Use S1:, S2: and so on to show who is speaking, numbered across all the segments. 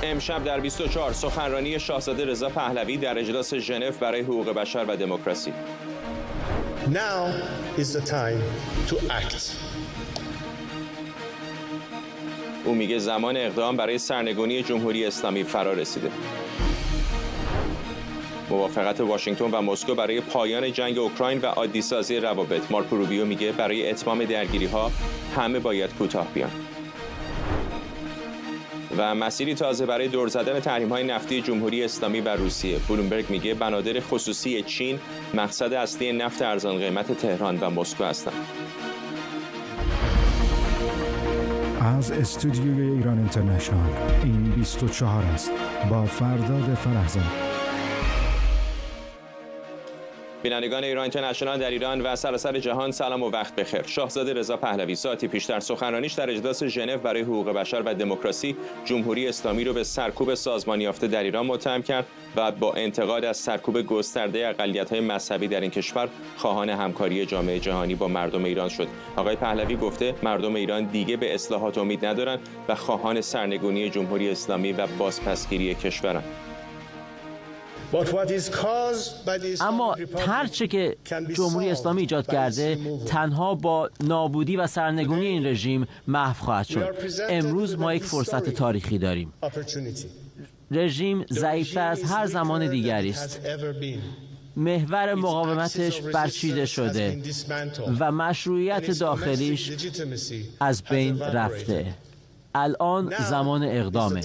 S1: امشب در 24 سخنرانی شاهزاده رضا پهلوی در اجلاس ژنو برای حقوق بشر و دموکراسی.
S2: Now is the time to act.
S1: او میگه زمان اقدام برای سرنگونی جمهوری اسلامی فرا رسیده. موافقت واشنگتن و مسکو برای پایان جنگ اوکراین و عادی‌سازی روابط. مارکو روبیو میگه برای اتمام درگیری‌ها همه باید کوتاه بیان. و مسیری تازه برای دور زدن تحریم‌های نفتی جمهوری اسلامی و روسیه. بلومبرگ میگه بنادر خصوصی چین مقصد اصلی نفت ارزان قیمت تهران و مسکو هستند.
S3: از استودیوی ایران اینترنشنال این 24 است با فرداد فرهزاد.
S1: بینندگان ایران اینترنشنال در ایران و سراسر جهان سلام و وقت بخیر. شاهزاده رضا پهلوی ساعتی پیش در سخنرانیش در اجلاس ژنو برای حقوق بشر و دموکراسی جمهوری اسلامی رو به سرکوب سازمان یافته در ایران متهم کرد و با انتقاد از سرکوب گسترده اقلیت‌های مذهبی در این کشور خواهان همکاری جامعه جهانی با مردم ایران شد. آقای پهلوی گفته مردم ایران دیگه به اصلاحات امید ندارن و خواهان سرنگونی جمهوری اسلامی و بازپسگیری کشورن.
S4: اما هرچه که جمهوری اسلامی ایجاد کرده تنها با نابودی و سرنگونی این رژیم محو خواهد شد. امروز ما یک فرصت تاریخی داریم. رژیم ضعیفتر از هر زمان دیگری است. محور مقاومتش برچیده شده و مشروعیت داخلیش از بین رفته. الان زمان اقدامه.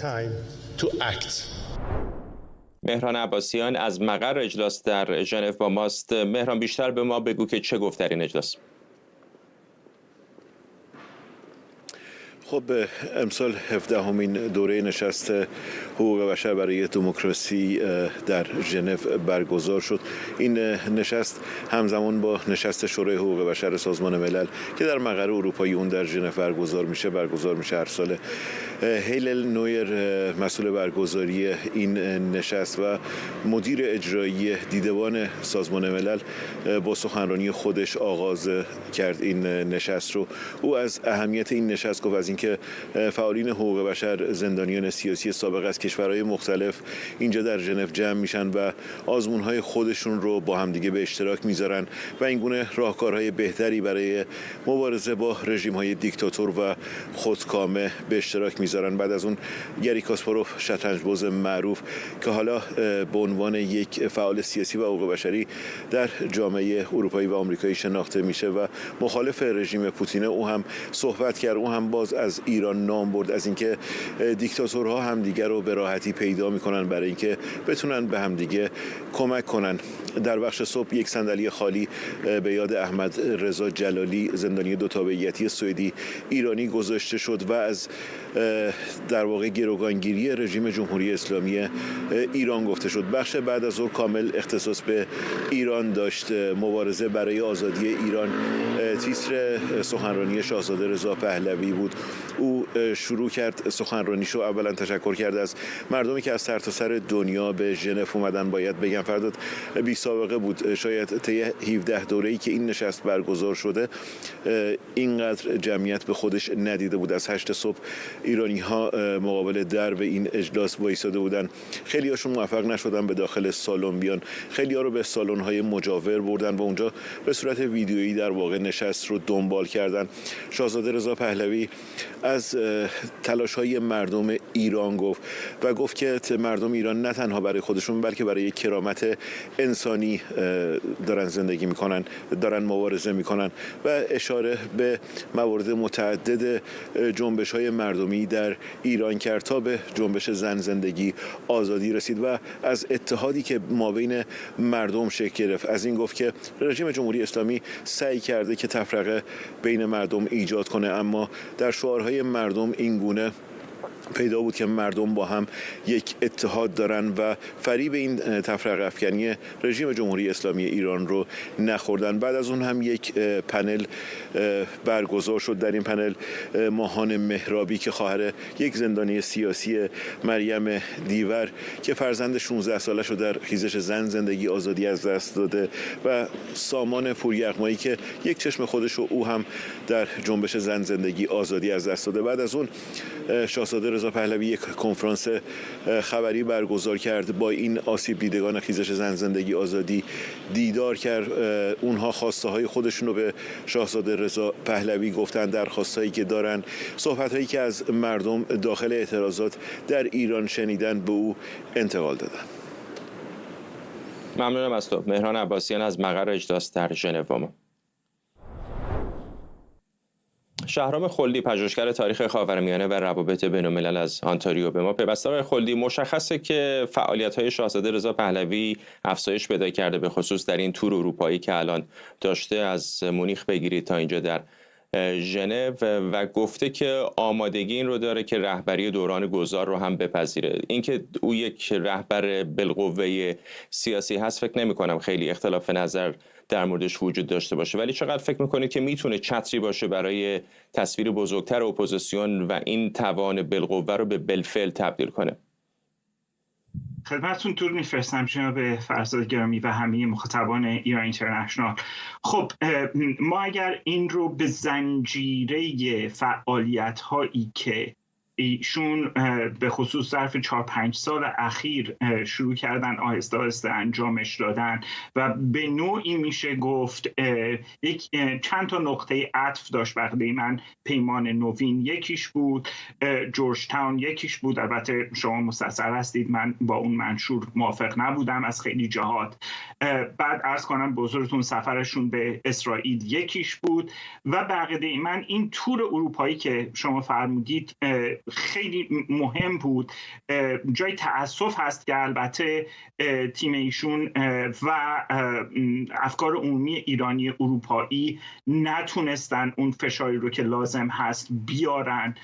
S1: مهران عباسیان از مقر اجلاس در ژنو با ماست. مهران بیشتر به ما بگو که چه گفت در این اجلاس؟
S5: خب امسال 17مین دوره نشست حقوق بشر برای دموکراسی در ژنو برگزار شد. این نشست همزمان با نشست شورای حقوق بشر سازمان ملل که در مقر اروپایی اون در ژنو برگزار میشه هر سال. هیلل نویر مسئول برگزاری این نشست و مدیر اجرایی دیدبان سازمان ملل با سخنرانی خودش آغاز کرد این نشست رو. او از اهمیت این نشست گفت، از اینکه فعالین حقوق بشر، زندانیان سیاسی سابق از کشورهای مختلف اینجا در ژنو جمع میشن و آزمونهای خودشون رو با همدیگه به اشتراک میذارن و این گونه راهکارهای بهتری برای مبارزه با رژیم‌های دیکتاتور و خودکامه به اشتراک میذارن. بعد از اون گری کاسپاروف، شطرنج‌باز معروف که حالا به عنوان یک فعال سیاسی و حقوق بشری در جامعه اروپایی و آمریکایی شناخته میشه و مخالف رژیم پوتین، او هم صحبت کرد. او هم باز از ایران نام برد، از اینکه دیکتاتورها همدیگه رو به راحتی پیدا میکنن برای اینکه بتونن به همدیگه کمک کنن. در بخش صبح یک صندلی خالی به یاد احمد رضا جلالی، زندانی دو تابعیتی سوئدی ایرانی گذاشته شد و از در واقع گروگانگیری رژیم جمهوری اسلامی ایران گفته شد. بخش بعد از ظهر کامل اختصاص به ایران داشت. مبارزه برای آزادی ایران تیتر سخنرانی شاهزاده رضا پهلوی بود. او شروع کرد سخنرانیشو. اولا تشکر کرد از مردمی که از سرتاسر دنیا به ژنو اومدن. باید بگم فرداد بی سابقه بود، شاید طی 17 دوره‌ای که این نشست برگزار شده اینقدر جمعیت به خودش ندیده بود. از 8 صبح ایرانی ها مقابل درب این اجلاس وایساده بودن. خیلی هاشون موفق نشدن به داخل سالن بیان، خیلی ها رو به سالن های مجاور بردن و اونجا به صورت ویدیویی در واقع نشست رو دنبال کردن. شاهزاده رضا پهلوی از تلاش های مردم ایران گفت و گفت که مردم ایران نه تنها برای خودشون بلکه برای کرامت انسانی دارن زندگی میکنن، دارن مبارزه میکنن و اشاره به موارد متعدد جنبش های مردمی در ایران کرد تا به جنبش زن، زندگی، آزادی رسید و از اتحادی که مابین مردم شکل گرفت. از این گفت که رژیم جمهوری اسلامی سعی کرده که تفرقه بین مردم ایجاد کنه، اما در شعارهای مردم این گونه پیدا بود که مردم با هم یک اتحاد دارن و فریب این تفرقه افکنی رژیم جمهوری اسلامی ایران رو نخوردن. بعد از اون هم یک پنل برگزار شد. در این پنل ماهان مهرابی که خواهر یک زندانی سیاسی مریم دیور که فرزند 16 سالش رو در خیزش زن، زندگی، آزادی از دست داده و سامان پوریغمایی که یک چشم خودش رو او هم در جنبش زن، زندگی، آزادی از دست داده. بعد از اون شاهزاده شاهزاده رضا پهلوی یک کنفرانس خبری برگزار کرد، با این آسیب دیدگان خیزش زن زندگی آزادی دیدار کرد. اونها خواسته های خودشون رو به شاهزاده رضا پهلوی گفتن، درخواستایی که دارن، صحبت هایی که از مردم داخل اعتراضات در ایران شنیدن به او انتقال دادن.
S1: ممنونم از تو. مهران عباسیان از مقر اجداس در ژنو. شهرام خلدی، پژوهشگر تاریخ خاورمیانه و روابط بین‌الملل از آنتاریو به ما پیوسته. آقای خلدی، مشخصه که فعالیت‌های شاهزاده رضا پهلوی افزایش پیدا کرده، به خصوص در این تور اروپایی که الان داشته، از مونیخ بگیرید تا اینجا در ژنو، و گفته که آمادگی این رو داره که رهبری دوران گذار رو هم بپذیره. اینکه او یک رهبر بالقوه سیاسی هست فکر نمی‌کنم خیلی اختلاف نظر در موردش وجود داشته باشه، ولی چقدر فکر میکنید که میتونه چتری باشه برای تصویر بزرگتر اپوزیسیون و این توان بالقوه رو به بالفعل تبدیل کنه؟
S6: خدمتتون تور میفرستم جناب فرزاد گرامی و همه مخاطبان ایران اینترنشنال. خب ما اگر این رو به زنجیره فعالیت هایی که ایشون به خصوص ظرف 4-5 سال اخیر شروع کردن آهسته آهسته انجامش دادن و به نوعی میشه گفت یک چند تا نقطه عطف داشت. بقیه من پیمان نوین یکیش بود، جورج تاون یکیش بود. البته شما مستثر هستید، من با اون منشور موافق نبودم از خیلی جهات. بعد عرض کنم بزرگتون سفرشون به اسرائیل یکیش بود و بقیه من این تور اروپایی که شما فرمودید خیلی مهم بود. جای تأسف هست که البته تیم ایشون و افکار عمومی ایرانی اروپایی نتونستن اون فشاری رو که لازم هست بیارن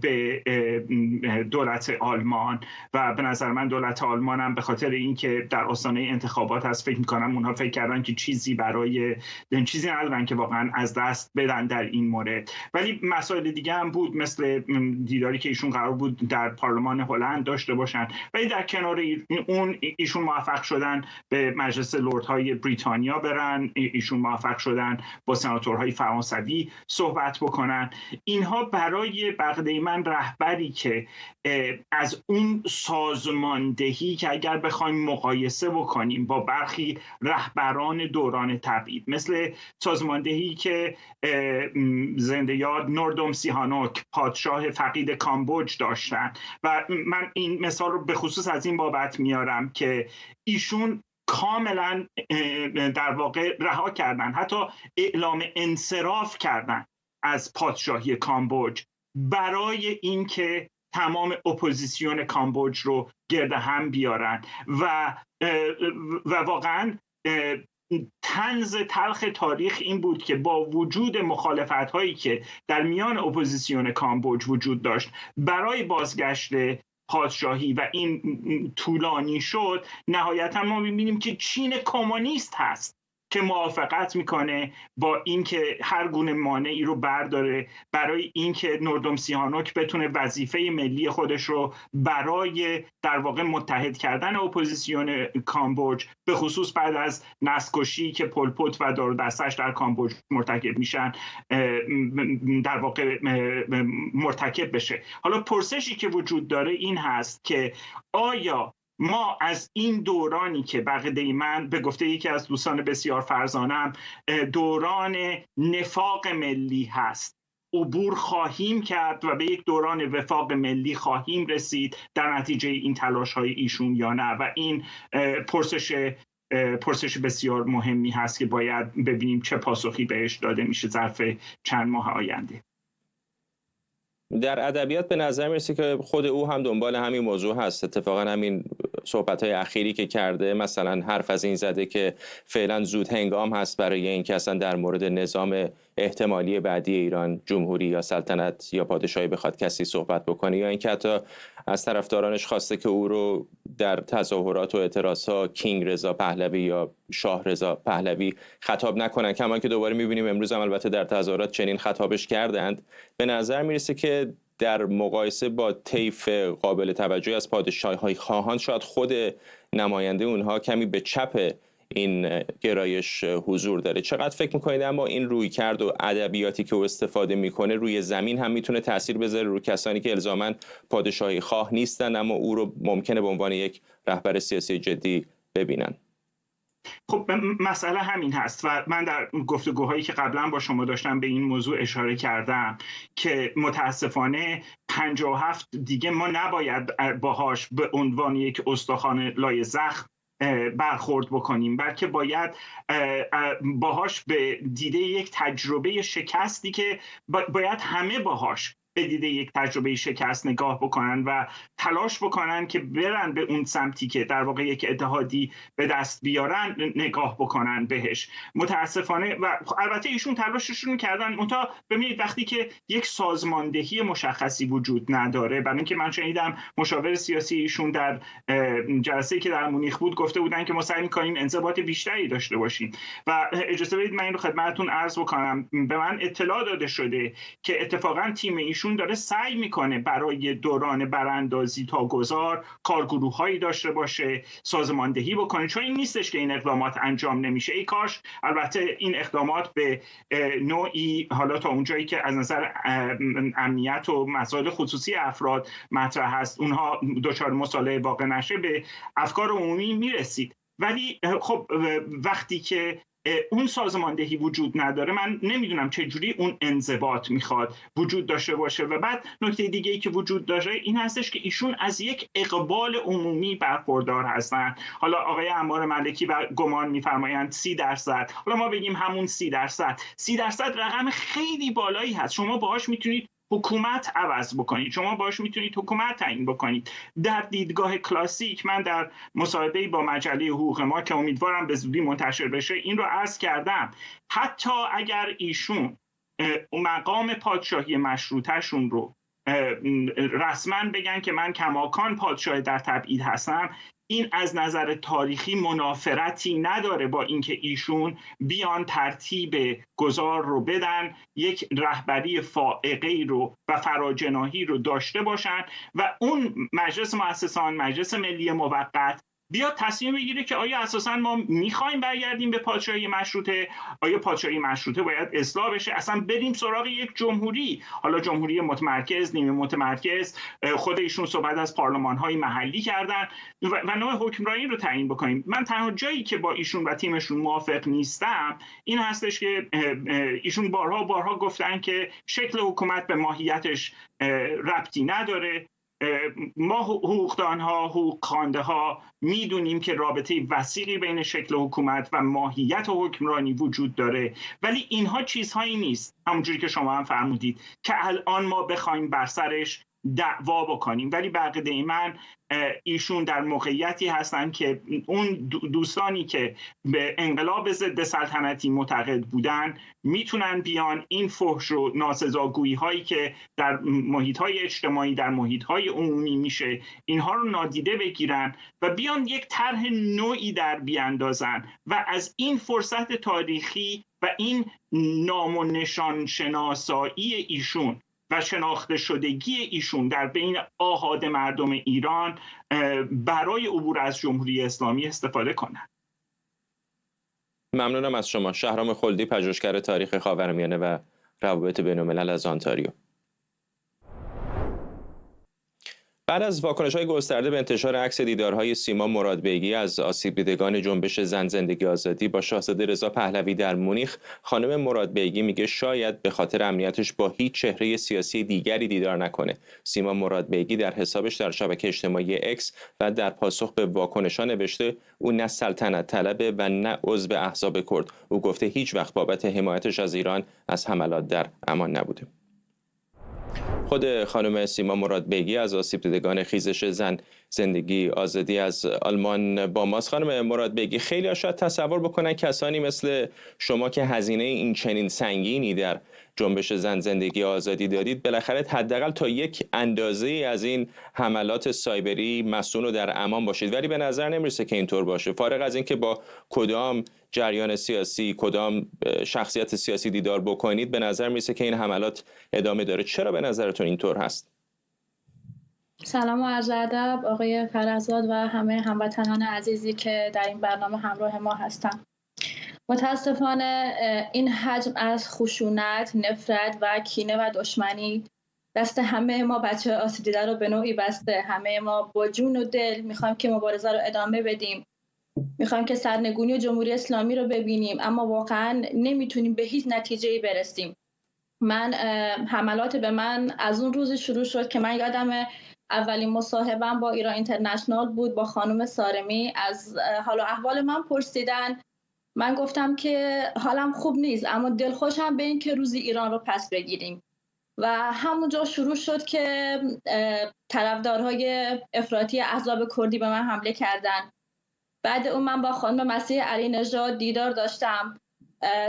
S6: به دولت آلمان و به نظر من دولت آلمان هم به خاطر اینکه در آستانه انتخابات هست فکر میکنم اونها فکر کردن که چیزی ندارن که واقعا از دست بدن در این مورد. ولی مسائل دیگه هم بود، مثل دیداری که ایشون قرار بود در پارلمان هلند داشته باشن، ولی در کنار اون ایشون موفق شدن به مجلس لردهای بریتانیا برن، ایشون موفق شدن با سناتورهای فرانسوی صحبت بکنن. اینها برای بقیه من رهبری که از اون سازماندهی که اگر بخوایم مقایسه بکنیم با برخی رهبران دوران تبعید، مثل سازماندهی که زنده یاد نوردوم سیهانوک پادشاه فقید کامبوج داشتن، و من این مثال رو به خصوص از این بابت میارم که ایشون کاملا در واقع رها کردن، حتی اعلام انصراف کردن از پادشاهی کامبوج برای اینکه تمام اپوزیسیون کامبوج رو گرد هم بیارن و واقعا طنز تلخ تاریخ این بود که با وجود مخالفت‌هایی که در میان اپوزیسیون کامبوج وجود داشت برای بازگشت پادشاهی و این طولانی شد، نهایتا ما می‌بینیم که چین کمونیست هست که موافقت میکنه با اینکه هر گونه مانعی رو برداره برای اینکه نوردوم سیهانوک بتونه وظیفه ملی خودش رو برای در واقع متحد کردن اپوزیسیون کامبوج، به خصوص بعد از نسل‌کشی که پل پوت و دار و دستش در کامبوج مرتکب میشن، در واقع مرتکب بشه. حالا پرسشی که وجود داره این هست که آیا ما از این دورانی که بقیه من به گفته یکی از دوستان بسیار فرزانم دوران نفاق ملی هست عبور خواهیم کرد و به یک دوران وفاق ملی خواهیم رسید در نتیجه این تلاش‌های ایشون یا نه؟ و این پرسش بسیار مهمی هست که باید ببینیم چه پاسخی بهش داده میشه ظرف چند ماه آینده.
S1: در ادبیات به نظر میرسه که خود او هم دنبال همین موضوع هست. اتفاقا همین صحبت‌های اخیری که کرده، مثلا حرف از این زده که فعلا زود هنگام هست برای اینکه اصلا در مورد نظام احتمالی بعدی ایران، جمهوری یا سلطنت یا پادشاهی بخواد کسی صحبت بکنه، یا اینکه حتی از طرفدارانش خواسته که او رو در تظاهرات و اعتراضها کینگ رضا پهلوی یا شاه رضا پهلوی خطاب نکنن، کما که دوباره می‌بینیم امروز هم البته در تظاهرات چنین خطابش کردند. به نظر میرسه که در مقایسه با طیف قابل توجهی از پادشاهی خواهان، شاید خود نماینده اونها کمی به چپ این گرایش حضور داره. چقدر فکر میکنید اما این رویکرد و ادبیاتی که او استفاده میکنه روی زمین هم میتونه تاثیر بذاره روی کسانی که الزاماً پادشاهی خواه نیستن اما او رو ممکنه به عنوان یک رهبر سیاسی جدی ببینن؟
S6: خب مسئله همین هست و من در گفتگوهایی که قبلا با شما داشتم به این موضوع اشاره کردم که متاسفانه 57 دیگه ما نباید باهاش به عنوان یک استخوان لای زخم برخورد بکنیم، بلکه باید باهاش به دیده یک تجربه شکستی که باید همه باهاش به دیده یک تجربه شکست نگاه بکنن و تلاش بکنن که برن به اون سمتی که در واقع یک اتحادی به دست بیارن نگاه بکنن بهش. متاسفانه و البته ایشون تلاششون کردن، منتها ببینید وقتی که یک سازماندهی مشخصی وجود نداره، برای اینکه من شنیدم مشاور سیاسی ایشون در جلسه‌ای که در مونیخ بود گفته بودن که ما سعی می‌کنیم انضباط بیشتری داشته باشیم و اجازه بدید من این رو خدمتتون عرض بکنم. به من اطلاع داده شده که اتفاقا تیم ایشون داره سعی میکنه برای دوران براندازی تا گذار کارگروه‌هایی داشته باشه، سازماندهی بکنه، چون این نیستش که این اقدامات انجام نمیشه. ای کاش البته این اقدامات به نوعی حالا تا اونجایی که از نظر امنیت و مسائل خصوصی افراد مطرح هست اونها دچار مصالحه واقع نشه به افکار عمومی میرسید. ولی خب وقتی که اون سازماندهی وجود نداره من نمیدونم چجوری اون انضباط میخواد وجود داشته باشه. و بعد نکته دیگه‌ای که وجود داره این هستش که ایشون از یک اقبال عمومی برخوردار هستن. حالا آقای عمار ملکی و گمان میفرمایند 30%، حالا ما بگیم همون 30%. 30% رقم خیلی بالایی هست. شما باهاش میتونید حکومت عوض بکنید، شما باش میتونید حکومت تعیین بکنید. در دیدگاه کلاسیک من در مصاحبه‌ای با مجله حقوق ما که امیدوارم به زودی منتشر بشه این رو عرض کردم، حتی اگر ایشون مقام پادشاهی مشروطه‌شون رو رسما بگن که من کماکان پادشاه در تبعید هستم، این از نظر تاریخی منافرتی نداره با اینکه ایشون بیان ترتیب گذار رو بدن، یک رهبری فائقه‌ای رو و فراجناحی رو داشته باشن و اون مجلس مؤسسان، مجلس ملی موقت بیاد تصمیم بگیره که آیا اساساً ما میخوایم برگردیم به پادشاهی مشروطه، آیا پادشاهی مشروطه باید اصلاح بشه، اصلا بریم سراغ یک جمهوری، حالا جمهوری متمرکز، نیمه متمرکز. خود ایشون صحبت از پارلمان‌های محلی کردن و نوع حکمرانی رو تعیین بکنیم. من تنها جایی که با ایشون و تیمشون موافق نیستم این هستش که ایشون بارها گفتن که شکل حکومت به ماهیتش ربطی نداره. ما حقوقدانها، حقوق خوانده میدونیم که رابطه وثیقی بین شکل حکومت و ماهیت حکمرانی وجود داره، ولی اینها چیزهایی نیست همونجوری که شما هم فرمودید که الان ما بخوایم بر سرش دعوا بکنیم. ولی بقیده من ایشون در موقعیتی هستن که اون دوستانی که به انقلاب ضد سلطنتی معتقد بودن میتونن بیان این فحش و ناسزاگویی هایی که در محیط های اجتماعی، در محیط های عمومی میشه، اینها رو نادیده بگیرن و بیان یک طرح نوعی در بیاندازن و از این فرصت تاریخی و این نام و نشان شناسایی ایشون و شناخته شدگی ایشون در بین آحاد مردم ایران برای عبور از جمهوری اسلامی استفاده کنند.
S1: ممنونم از شما. شهرام خلدی، پژوهشگر تاریخ خاورمیانه و روابط بین‌الملل از آنتاریو. بعد از واکنش‌های گسترده به انتشار عکس دیدارهای سیما مرادبیگی از آسیب دیدگان جنبش زن زندگی آزادی با شاهزاده رضا پهلوی در مونیخ، خانم مرادبیگی میگه شاید به خاطر امنیتش با هیچ چهره سیاسی دیگری دیدار نکنه. سیما مرادبیگی در حسابش در شبکه اجتماعی اکس و در پاسخ به واکنش‌ها نوشته او نه سلطنت طلبه و نه عضو احزاب کرد. او گفته هیچ وقت بابت حمایتش از ایران از حملات در امان نبوده. خود خانم سیما مرادبیگی از آسیب دیدگان خیزش زن زندگی آزادی از آلمان با ماست. خانم مرادبیگی، خیلی شاید تصور بکنن کسانی مثل شما که هزینه این چنین سنگینی در جنبش زن زندگی آزادی دادید بالاخره حداقل تا یک اندازه از این حملات سایبری مسئول و در امان باشید، ولی به نظر نمیرسه که اینطور باشه. فارغ از اینکه با کدام جریان سیاسی، کدام شخصیت سیاسی دیدار بکنید، به نظر میرسه که این حملات ادامه داره. چرا به نظرتون اینطور هست؟
S7: سلام و عرض ادب آقای فرزاد و همه هموطنان عزیزی که در این برنامه همراه ما هستند. متاسفانه این حجم از خشونت، نفرت و کینه و دشمنی دست همه ما بچه آسیب دیده رو به نوعی بسته. همه ما با جون و دل میخوایم که مبارزه رو ادامه بدیم، میخوایم که سرنگونی جمهوری اسلامی رو ببینیم، اما واقعا نمیتونیم به هیچ نتیجه‌ای برسیم. حملات به من از اون روز شروع شد که من یادم اولین مصاحبه‌ام با ایران اینترنشنال بود، با خانم سارمی. از حال و احوال من پرسیدن. من گفتم که حالم خوب نیست اما دلخوشم به این که روزی ایران رو پس بگیریم. و همونجا شروع شد که طرفدارهای افراطی احزاب کردی به من حمله کردن. بعد اون من با خانم مسیح علی نژاد دیدار داشتم.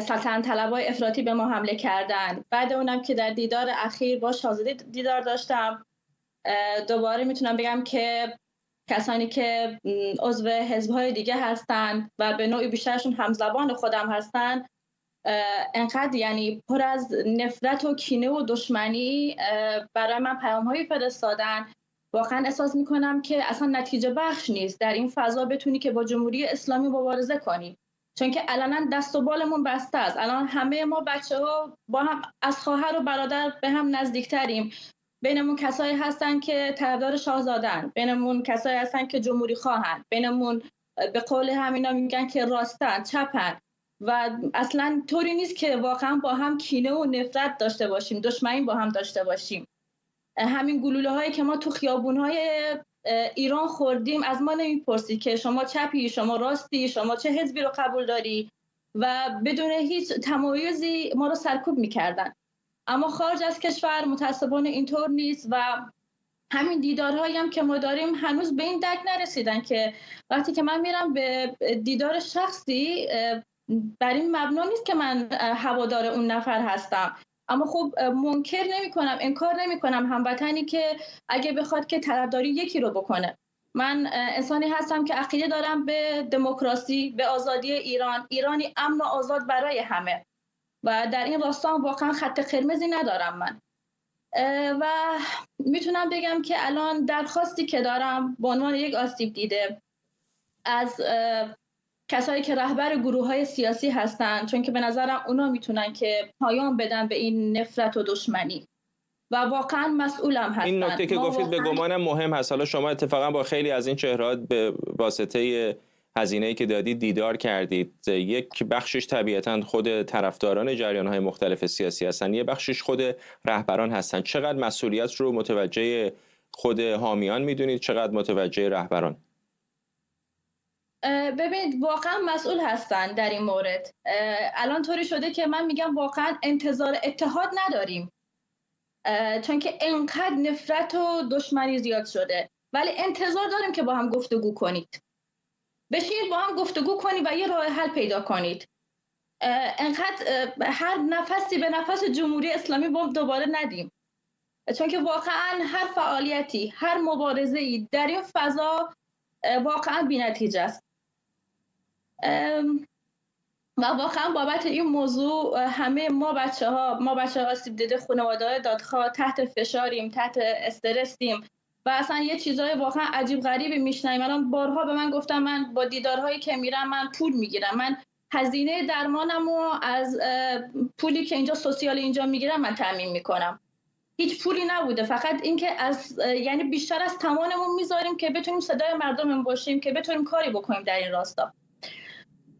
S7: سلطنت طلبای افراطی به ما حمله کردن. بعد اونم که در دیدار اخیر با شاهزاده دیدار داشتم. دوباره میتونم بگم که کسانی که عضو حزب‌های دیگه هستن و به نوعی بیشترشون همزبان خودم هستن، انقدر یعنی پر از نفرت و کینه و دشمنی برای من پیام‌هایی فرستادن. واقعا احساس میکنم که اصلا نتیجه بخش نیست در این فضا بتونی که با جمهوری اسلامی مبارزه کنی، چون که علنا دست و بالمون بسته است. الان همه ما بچه‌ها با هم از خواهر و برادر به هم نزدیکتریم. بینمون کسایی هستن که طرفدار شاهزاده‌اند، بینمون کسایی هستن که جمهوری خواهن، بینمون به قول همینا میگن که راستن، چپن. و اصلا طوری نیست که واقعا با هم کینه و نفرت داشته باشیم، دشمنی با هم داشته باشیم. همین گلوله هایی که ما تو خیابون های ایران خوردیم از ما نمیپرسی که شما چپی، شما راستی، شما چه حزبی رو قبول داری، و بدون هیچ تمایزی ما رو سرکوب میکردن. اما خارج از کشور متاسفانه اینطور نیست و همین دیدارهایی هم که ما داریم هنوز به این درک نرسیدن که وقتی که من میرم به دیدار شخصی بر این مبنا نیست که من هوادار اون نفر هستم، اما خب منکر نمی کنم، انکار نمی کنم هموطنی که اگه بخواد که طرفداری یکی رو بکنه. من انسانی هستم که عقیده دارم به دموکراسی، به آزادی ایران، ایرانی امن و آزاد برای همه، و در این راستا واقعا خط قرمزی ندارم من. و میتونم بگم که الان درخواستی که دارم به عنوان یک آسیب دیده از کسایی که رهبر گروه‌های سیاسی هستن، چون که به نظرم اونا میتونن که پایان بدن به این نفرت و دشمنی و واقعا مسئولم هستن.
S1: این نکته که گفتید به گمانم مهم هست. حالا شما اتفاقا با خیلی از این چهره‌ها به واسطه هزینه‌ای که دادید دیدار کردید. یک بخشش طبیعتاً خود طرفداران جریان‌های مختلف سیاسی هستن، یه بخشش خود رهبران هستن. چقدر مسئولیت رو متوجه خود حامیان میدونید، چقدر متوجه رهبران؟
S7: ببینید واقعا مسئول هستن در این مورد. الان طوری شده که من میگم واقعا انتظار اتحاد نداریم، چون که انقدر نفرت و دشمنی زیاد شده، ولی انتظار داریم که با هم گفتگو کنید، بشینید با هم گفتگو کنید و یه راه حل پیدا کنید. انقدر هر نفسی به نفس جمهوری اسلامی با دوباره ندیم، چون که واقعا هر فعالیتی، هر مبارزه‌ای در این فضا واقعا بی‌نتیجه است. و واقعا بابت این موضوع همه ما بچه‌ها آسیب دیده، خانواده‌های دادخواه تحت فشاریم، تحت استرسیم و اصلا یه چیزای واقعا عجیب غریبی میشنیم. الان بارها به من گفتم من با دیدارهایی که میرم من پول میگیرم، من هزینه درمانمو از پولی که اینجا سوسیال اینجا میگیرم من تامین میکنم. هیچ پولی نبوده، فقط اینکه یعنی بیشتر از توانمون میذاریم که بتونیم صدای مردممون باشیم، که بتونیم کاری بکنیم در این راستا.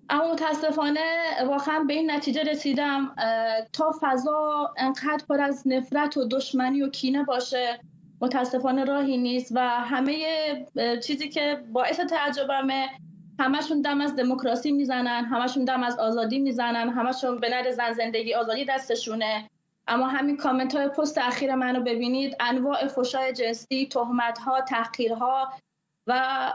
S7: اما متاسفانه واقعا به این نتیجه رسیدم تا فضا انقدر پر از نفرت و دشمنی و کینه باشه متاسفانه راهی نیست و همه چیزی که باعث تعجبمه همشون دم از دموکراسی میزنن، همشون دم از آزادی میزنن، همشون به نر زن زندگی آزادی دستشونه. اما همین کامنت های پست اخیر منو ببینید، انواع فحشای جنسی، تهمت ها، تحقیرها و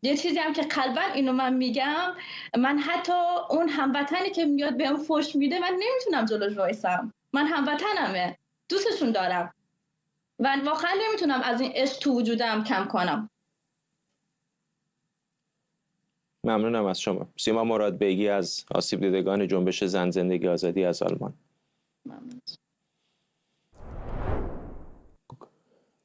S7: یه چیزی هم که قلباً اینو من میگم، من حتی اون هموطنی که میاد بهم فحش میده من نمیتونم جلوش وایسم. من هموطنمه، دوستشون دارم و واقعا نمیتونم از این عشق تو وجودم کم کنم.
S1: ممنونم از شما. سیما مرادبیگی از آسیب دیدگان جنبش زن زندگی آزادی از آلمان.
S7: ممنون.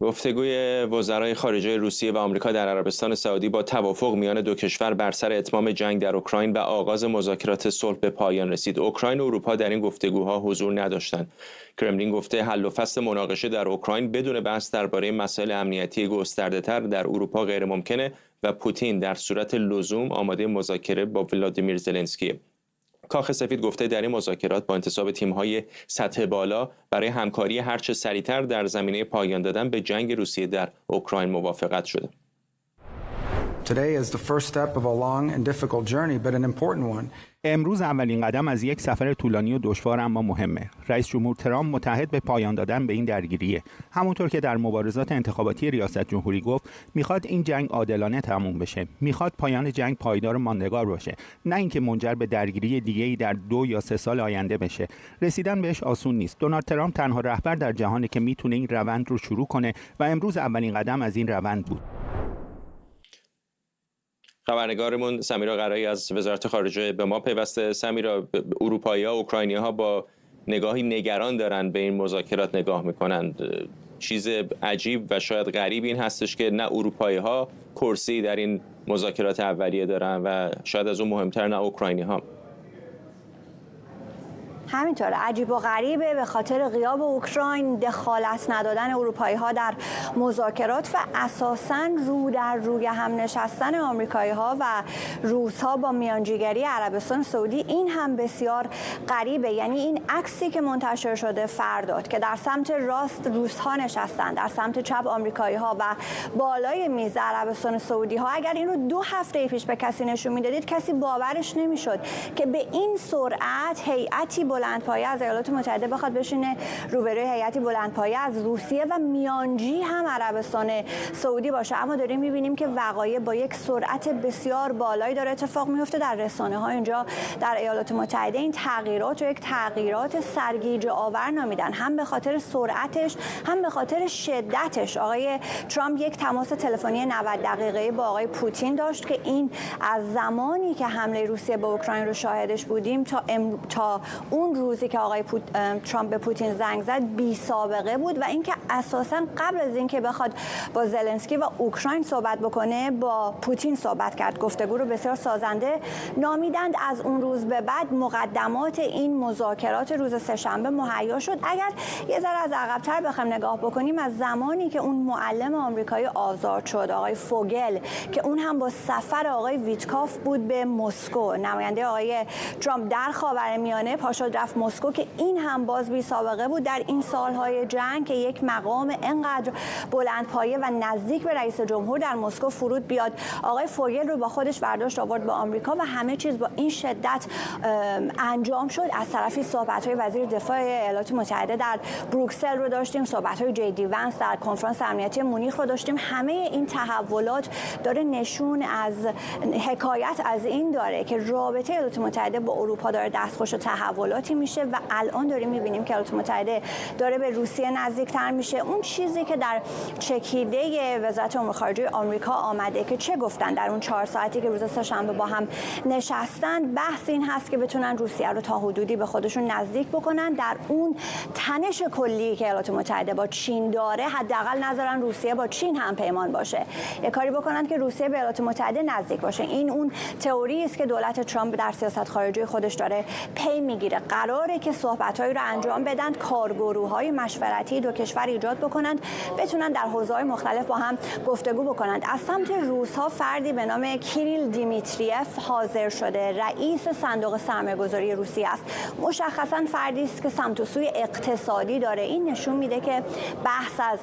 S1: گفتگوی وزرای خارجه روسیه و آمریکا در عربستان سعودی با توافق میان دو کشور بر سر اتمام جنگ در اوکراین و آغاز مذاکرات صلح به پایان رسید. اوکراین و اروپا در این گفتگوها حضور نداشتند. کرملین گفته حل و فصل مناقشه در اوکراین بدون بحث درباره مسائل امنیتی گسترده‌تر در اروپا غیر ممکنه و پوتین در صورت لزوم آماده مذاکره با ولادیمیر زلنسکی. کاخ سفید گفته در این مذاکرات با انتصاب تیم‌های سطح بالا برای همکاری هرچه سریعتر در زمینه پایان دادن به جنگ روسیه در اوکراین موافقت شده.
S8: امروز اولین قدم از یک سفر طولانی و دشوار اما مهمه. رئیس جمهور ترامپ متحد به پایان دادن به این درگیریه. همونطور که در مبارزات انتخاباتی ریاست جمهوری گفت، میخواد این جنگ عادلانه تموم بشه. میخواد پایان جنگ پایدار و ماندگار باشه، نه اینکه منجر به درگیری دیگه‌ای در 2 یا 3 سال آینده بشه. رسیدن بهش آسون نیست. دونالد ترامپ تنها رهبر در جهانه که میتونه این روند رو شروع کنه و امروز اولین قدم از این روند بود.
S1: خبرنگارمون سمیرا قرایی از وزارت خارجه به ما پیوسته. سمیرا، اروپایی‌ها و اوکراینی‌ها با نگاهی نگران دارن به این مذاکرات نگاه میکنند. چیز عجیب و شاید غریب این هستش که نه اروپایی‌ها کرسی در این مذاکرات اولیه دارن و شاید از اون مهمتر نه اوکراینی‌ها.
S9: همینطوره، عجیب و غریبه به خاطر غیاب اوکراین، دخالت ندادن اروپایی‌ها در مذاکرات و اساساً رو در روی هم نشستن آمریکایی‌ها و روس‌ها با میانجیگری عربستان سعودی. این هم بسیار غریبه. یعنی این عکسی که منتشر شده فرداد که در سمت راست روس‌ها نشستن، در سمت چپ آمریکایی‌ها و بالای میز عربستان سعودی‌ها، اگر این رو 2 هفته پیش به کسی نشون میدادید کسی باورش نمیشد که به این سرعت هیئتی بلندپایه از ایالات متحده بخواد بشینه روبروی هیئتی بلندپایه از روسیه و میانجی هم عربستان سعودی باشه. اما داریم می‌بینیم که وقایع با یک سرعت بسیار بالایی داره اتفاق میفته در رسانه‌ها اینجا در ایالات متحده. این تغییرات رو یک تغییرات سرگیجه آور نامیدن، هم به خاطر سرعتش هم به خاطر شدتش. آقای ترامپ یک تماس تلفنی 90 دقیقه‌ای با آقای پوتین داشت که این از زمانی که حمله روسیه به اوکراین رو شاهدش بودیم تا اون روزی که آقای ترامپ به پوتین زنگ زد بی سابقه بود و اینکه اساساً قبل از اینکه بخواد با زلنسکی و اوکراین صحبت بکنه با پوتین صحبت کرد. گفتگو رو بسیار سازنده نامیدند. از اون روز به بعد مقدمات این مذاکرات روز سه‌شنبه مهیا شد. اگر یه ذره از عقب‌تر بخوایم نگاه بکنیم، از زمانی که اون معلم آمریکایی آزاد شد، آقای فوگل، که اون هم با سفر آقای ویتکاف بود به مسکو، نماینده آقای ترامپ در خاورمیانه پاشد رفت مسکو، که این هم باز بی سابقه بود در این سالهای جنگ که یک مقام انقدر بلندپایه و نزدیک به رئیس جمهور در مسکو فرود بیاد. آقای فوگل رو با خودش برداشت آورد به آمریکا و همه چیز با این شدت انجام شد. از طرفی صحبت‌های وزیر دفاع ایالات متحده در بروکسل رو داشتیم، صحبت‌های جی ونس در کنفرانس امنیتی مونیخ رو داشتیم. همه این تحولات داره نشون از حکایت از این داره که رابطه ایالات متحده با اروپا داره دستخوش تحولاتی میشه و الان داریم می‌بینیم که ایالات متحده داره به روسیه نزدیک‌تر میشه. اون چیزی که در چکیده وزارت امور خارجه آمریکا آمده که چه گفتن در اون 4 ساعتی که روز سه‌شنبه با هم نشستن، بحث این هست که بتونن روسیه رو تا حدودی به خودشون نزدیک بکنن. در اون تنش کلی که ایالات متحده با چین داره، حداقل نذارن روسیه با چین هم پیمان باشه، یه کاری بکنن که روسیه به ایالات متحده نزدیک باشه. این اون تئوری است که دولت ترامپ در سیاست خارجی خودش داره پی میگیره. قراره که صحبت‌هایی رو انجام بدن، کارگروه‌های مشورتی دو کشور ایجاد بکنند، بتونن در حوزه‌های مختلف با هم گفتگو بکنند. از سمت روس‌ها فردی به نام کیریل دیمیتریف حاضر شده، رئیس صندوق سرمایه‌گذاری روسیه است. مشخصاً فردی است که سمت و سوی اقتصادی داره. این نشون میده که بحث از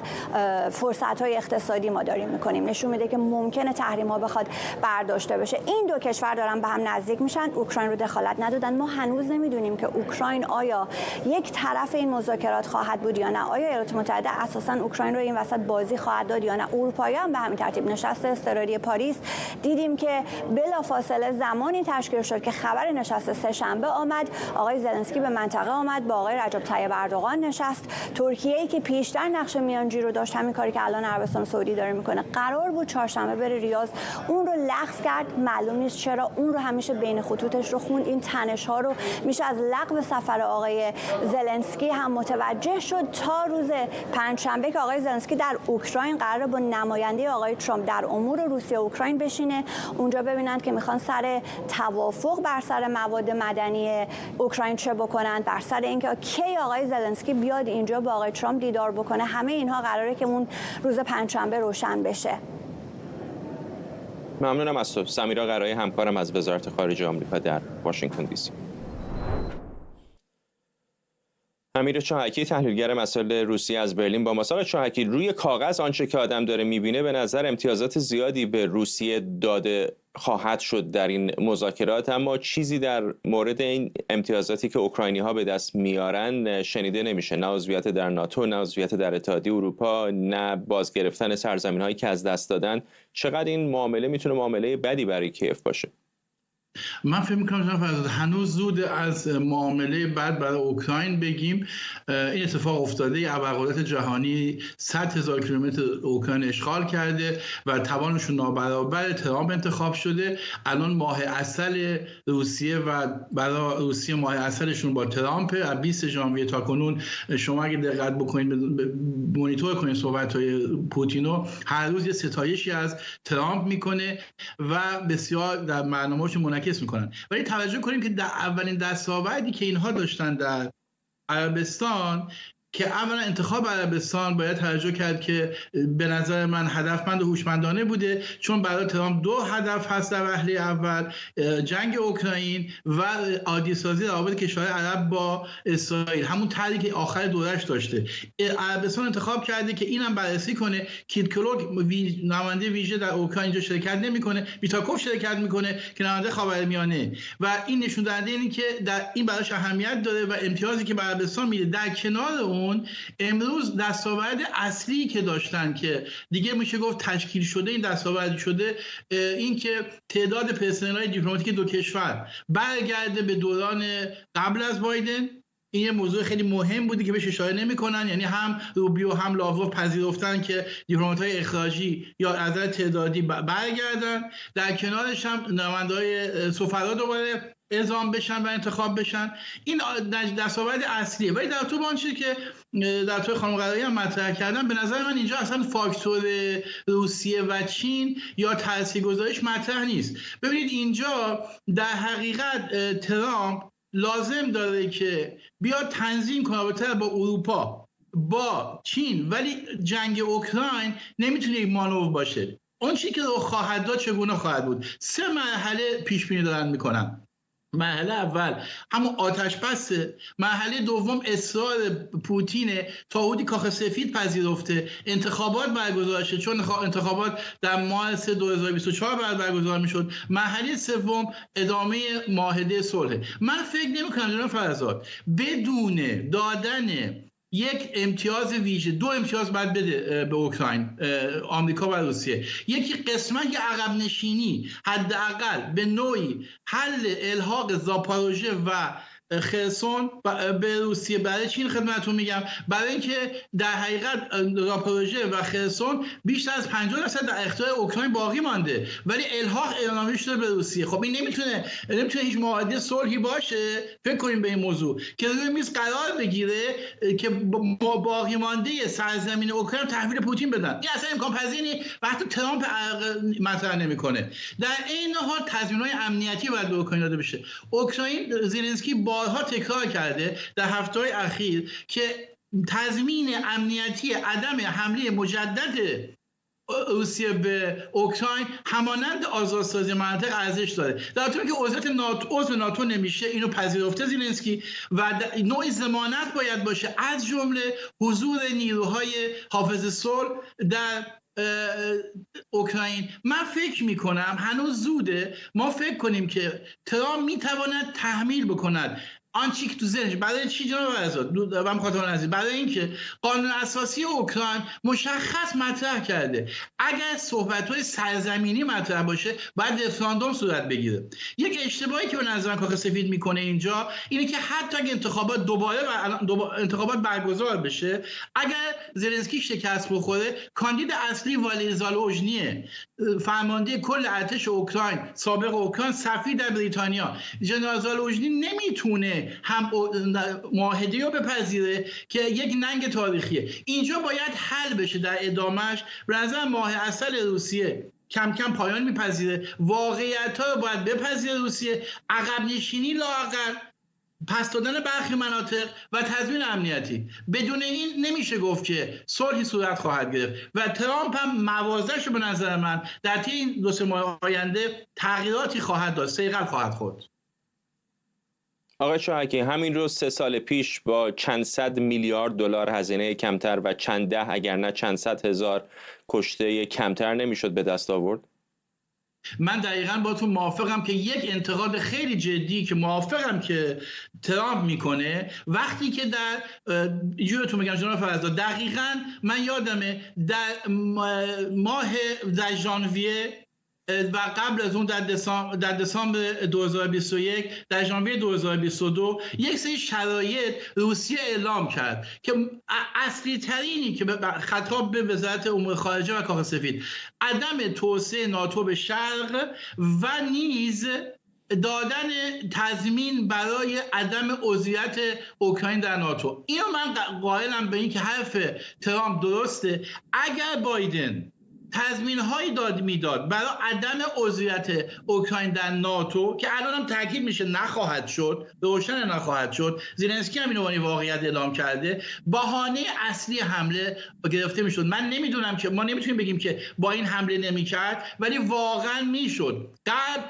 S9: فرصت‌های اقتصادی ما داریم می‌کنیم، نشون میده که ممکنه تحریم‌ها بخواد برداشته بشه. این دو کشور دارن به هم نزدیک میشن. اوکراین رو دخالت ندادن. ما هنوز نمیدونیم که اوکراین آیا یک طرف این مذاکرات خواهد بود یا نه. آیا ایالات متحده اساساً اوکراین رو این وسط بازی خواهد داد یا نه. اروپایی‌ها هم به همین ترتیب. نشست اضطراری پاریس دیدیم که بلافاصله زمانی تشکیل شد که خبر نشست سه‌شنبه آمد، آقای زلنسکی به منطقه آمد، با آقای رجب طیب اردوغان نشست. ترکیه‌ای که پیشتر نقش میانجی رو داشت، همین کاری که الان عربستان سعودی داره میکنه، قرار بود چهارشنبه بره ریاض، اون رو لغو کرد. معلوم نیست چرا. اون رو همیشه بین خطوطش رو خوند. این تنش‌ها رو میشه از لغو به سفر آقای زلنسکی هم متوجه شد. تا روز پنجشنبه که آقای زلنسکی در اوکراین قراره با نماینده آقای ترامپ در امور روسیه و اوکراین بشینه، اونجا ببینند که میخوان سر توافق بر سر مواد مدنی اوکراین چه بکنند، بر سر اینکه کی آقای زلنسکی بیاد اینجا با آقای ترامپ دیدار بکنه. همه اینها قراره که اون روز پنجشنبه روشن بشه.
S1: ممنونم از تو سمیرا قرایی، همکارم از وزارت خارجه آمریکا در واشنگتن دی سی. امیر چاهکی تحلیلگر مسائل روسیه از برلین با ما. چاهکی، روی کاغذ آنچه که آدم داره میبینه به نظر امتیازات زیادی به روسیه داده خواهد شد در این مذاکرات، اما چیزی در مورد این امتیازاتی که اوکراینی ها به دست میارن شنیده نمیشه. نه عضویت در ناتو، نه عضویت در اتحادیه اروپا، نه بازگرفتن سرزمین هایی که از دست دادن. چقدر این معامله میتونه معامله بدی برای کیف باشه؟
S10: من فکر می‌کنم جناب فرزاد هنوز زود از معامله بد برای اوکراین بگیم. این اتفاق افتاده، ابرقدرت جهانی 100,000 کیلومتر اوکراین اشغال کرده و توانشون نابرابر. ترامپ انتخاب شده، الان ماه عسل روسیه و برای روسیه ماه عسلشون با ترامپ. از 20 ژانویه تا کنون شما اگه دقت بکنید، مانیتور کنید صحبت‌های پوتینو، هر روز یه ستایشی از ترامپ میکنه و بسیار در برنامه‌اش منعکس میکنن. ولی توجه کنیم که در اولین دستاوردی که اینها داشتن در عربستان، که اولا انتخاب عربستان باید توجه کرد که به نظر من هدفمند و هوشمندانه بوده، چون برای ترامپ دو هدف هست در وهله اول: جنگ اوکراین و عادی سازی روابط کشورهای عرب با اسرائیل، همون طرحی که آخر دورش داشته. عربستان انتخاب کرده که اینم بررسی کنه. کیت کلوگ نماینده ویژه در اوکراین اینجا شرکت نمیکنه، ویتاکوف شرکت میکنه که نماینده خاورمیانه، و این نشون دهنده اینه که در این براش اهمیت داره و امتیازی که به عربستان میده. در کنار اون امروز دستاورد اصلی که داشتن که دیگه میشه گفت تشکیل شده، این دستاورد شده این که تعداد پرسنل‌های دیپلماتیک دو کشور برگرده به دوران قبل از بایدن. این یه موضوع خیلی مهم بودی که بهش اشاره نمی‌کنن، یعنی هم روبیو هم لاوروف پذیرفتن که دیپلمات‌های اخراجی یا از نظر تعدادی برگردن. در کنارش هم نماینده‌های سفرا دوباره اعزام بشن و انتخاب بشن. این دستاورد اصلیه. ولی در تو با آنچه که در تو خانم قرایی هم مطرح کردن، به نظر من اینجا اصلا فاکتور روسیه و چین یا تاثیرگذاریش مطرح نیست. ببینید اینجا در حقیقت ترامپ لازم داره که بیاد تنظیم کنه رابطه با اروپا، با چین، ولی جنگ اوکراین نمیتونه یک مانور باشه. اون چیزی که رو خواهد داد چگونه خواهد بود. 3 مرحله پیش بینی دارن میکنن. مرحله اول همون آتش بسه، مرحله دوم اصرار پوتینه تا حدودی کاخ سفید پذیرفته انتخابات برگزار شه، چون انتخابات در ماه 3 2024 برگزار میشد. مرحله سوم ادامه معاهده صلح. من فکر نمی‌کنم جناب فرزاد بدون دادن یک امتیاز ویژه، 2 امتیاز باید بده به اوکراین، آمریکا و روسیه. یکی قسمت عقب نشینی، حداقل به نوعی حل الحاق زاپاروژه و خرسون به روسیه. برای چین خدمتتون میگم، برای اینکه در حقیقت زاپاروژه و خرسون بیشتر از 50% در اختیار اوکراین باقی مانده، ولی الحاق اعلام شده به روسیه. خب این نمیتونه هیچ معاهده صلحی باشه. فکر کنیم به این موضوع که روی میز قرار بگیره که با باقی مانده سرزمین اوکراین تحویل پوتین بدن. این اصلا امکان پذیری وقتی ترامپ مطرح نمیکنه. در این حال تضمین‌های امنیتی باید به اوکراین داده بشه. اوکراین، زلنسکی بارها تکرار کرده در هفته‌های اخیر که تضمین امنیتی عدم حمله مجدد روسیه به اوکراین همانند آزادسازی مناطق ارزش داره. در حالی که عضو ناتو نمیشه، اینو پذیرفته زلنسکی، و نوعی ضمانت باید باشه از جمله حضور نیروهای حافظ صلح در اوکراین. من فکر میکنم هنوز زوده ما فکر کنیم که ترامپ میتواند تحمیل بکند آنچه که تو ذهنش. برای چی جناب آزاد و مخاطبان عزیز؟ برای اینکه قانون اساسی اوکراین مشخص مطرح کرده اگر صحبت‌های سرزمینی مطرح باشه باید رفراندوم صورت بگیره. یک اشتباهی که به نظر من کاخ سفید میکنه اینجا اینه که حتی اگه انتخابات دوباره انتخابات برگزار بشه، اگر زلنسکی شکست بخوره، کاندید اصلی والری زالوژنیه، فرمانده کل ارتش اوکراین، سابق اوکراین، سفیر در بریتانیا. ژنرال زالوژنی نمیتونه هم معاهده رو بپذیره که یک ننگ تاریخیه. اینجا باید حل بشه در ادامهش. به نظر ماه عسل روسیه کم کم پایان میپذیره، واقعیت‌ها رو باید بپذیره روسیه، عقب نشینی لااقل، پس دادن برخی مناطق و تضمین امنیتی. بدون این نمیشه گفت که صلحی صورت خواهد گرفت و ترامپ هم موازش به نظر من در طی این 2-3 ماه آینده تغییراتی خواهد داشت، صیقل خواهد خورد.
S1: آقای شاهکی، همین رو 3 سال پیش با چند صد میلیارد دلار هزینه کمتر و چند ده اگر نه چند صد هزار کشته کمتر نمیشد به دست آورد؟
S10: من دقیقاً با تو موافقم که یک انتقاد خیلی جدی که موافقم که ترامپ میکنه وقتی که در جورتون میگم جناب فرزاد، دقیقاً من یادمه در ژانویه و قبل از اون در دسامبر 2021 در ژانویه 2022 یک سری شرایط روسیه اعلام کرد که اصلی ترینی که خطاب به وزارت امور خارجه و کاخ سفید عدم توسعه ناتو به شرق و نیز دادن تضمین برای عدم عضویت اوکراین در ناتو. اینو من قائلم به این که حرف ترامپ درسته. اگر بایدن تضمین‌هایی میداد برای عدم عضویت اوکراین در ناتو که الان هم تاکید میشه نخواهد شد، روشن نخواهد شد، زلنسکی هم اینو واقعیت اعلام کرده، بهانه اصلی حمله گرفته میشد. من نمیدونم که ما نمیتونیم بگیم که با این حمله نمیکرد، ولی واقعا میشد غرب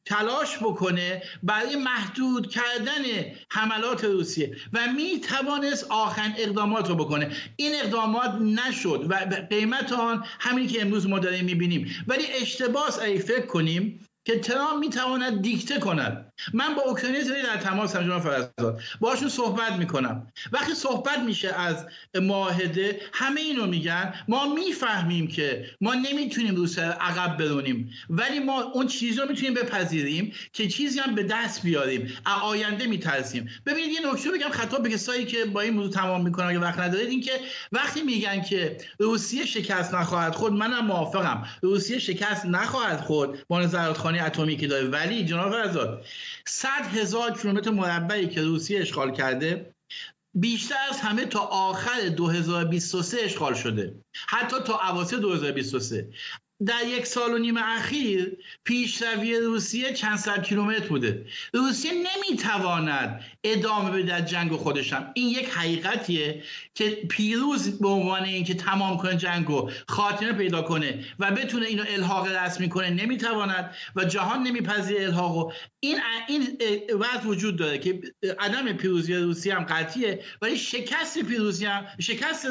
S10: تلاش بکنه برای محدود کردن حملات روسیه و می توانست آخرین اقدامات رو بکنه. این اقدامات نشد و قیمت آن همینی که امروز ما داریم میبینیم. ولی اشتباه است اگه فکر کنیم که ترامپ میتواند دیکته کند. من با اوکراینی‌ها در تماسم جناب فرزاد، باهاشون صحبت میکنم. وقتی صحبت میشه از معاهده همه اینو میگن، ما میفهمیم که ما نمیتونیم روسیه عقب برونیم، ولی ما اون چیزا میتونیم بپذیریم که چیزی هم به دست بیاریم، آینده میترسیم. ببینید یه نکته بگم خطاب به کسایی که با این موضوع تمام میکنن اگه وقت ندارید، این که وقتی میگن که روسیه شکست نخواهد خورد، منم موافقم. روسیه شکست نخواهد خورد با نظارتخانه اتمی که داره، ولی جناب فرزاد 100,000 کیلومتر مربعی که روسیه اشغال کرده بیشتر از همه تا آخر 2023 اشغال شده، حتی تا اواسط 2023. در 1.5 سال اخیر پیشروی روسیه چند صد کیلومتر بوده. روسیه نمیتواند ادامه بده در جنگ خودش هم. این یک حقیقتیه که پیروز به عنوان اینکه تمام کنه جنگو، خاتمه پیدا کنه و بتونه اینو الحاق رسمی کنه نمیتواند و جهان نمیپذیره الحاقو. این وضع وجود داره که عدم پیروزی روسیه هم قطعیه، ولی شکست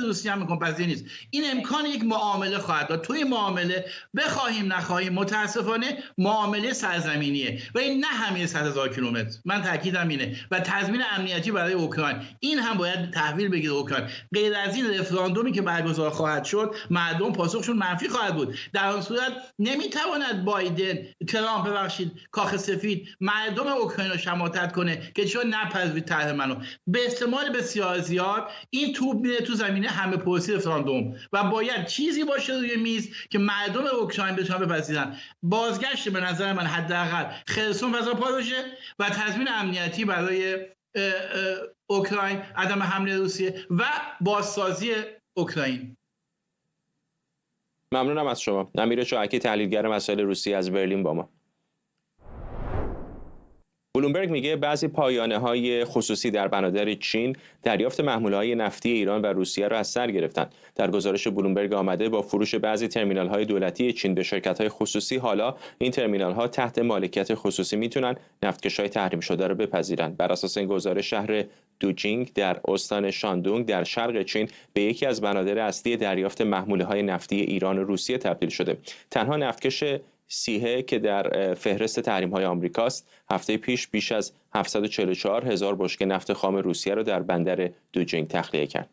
S10: روسیه هم پذیر نیست. این امکان یک معامله خواهد داد. توی معامله بخواهیم نخواهیم متاسفانه معامله سرزمینیه و این نه همه 100,000 کیلومتر. من تاکیدم اینه و تضمین امنیتی برای اوکراین این هم باید تحویل بگیره اوکراین. غیر از این رفراندومی که برگزار خواهد شد مردم پاسخشون منفی خواهد بود. در آن صورت نمیتواند بایدن، ترامپ کاخ سفید مردم اوکراین رو شماتت کنه که چون نپذیرید طرح منو. به احتمال بسیار زیاد این توپ میره تو زمینه همه پرسی رفراندوم و باید چیزی باشه روی میز که مردم اوکراین بتونن بپذیرن. بازگشت به نظر من حداقل خرسون و زاپاروژه و تضمین امنیتی برای اوکراین، عدم حمله روسیه و بازسازی اوکراین.
S1: ممنونم از شما. امیر شاهکی، تحلیلگر مسائل روسیه از برلین با ما. بلومبرگ میگه بعضی پایانه‌های خصوصی در بنادر چین دریافت محموله‌های نفتی ایران و روسیه را از سر گرفتند. در گزارش بلومبرگ آمده با فروش بعضی ترمینال‌های دولتی چین به شرکت‌های خصوصی، حالا این ترمینال‌ها تحت مالکیت خصوصی میتونن نفتکش‌های تحریم شده را بپذیرند. بر اساس این گزارش شهر دوجینگ در استان شاندونگ در شرق چین به یکی از بنادر اصلی دریافت محموله‌های نفتی ایران و روسیه تبدیل شده. تنها نفتکش سیهه که در فهرست تحریم‌های آمریکاست هفته پیش بیش از 744,000 بشکه نفت خام روسیه را در بندر دوجینگ تخلیه کرد.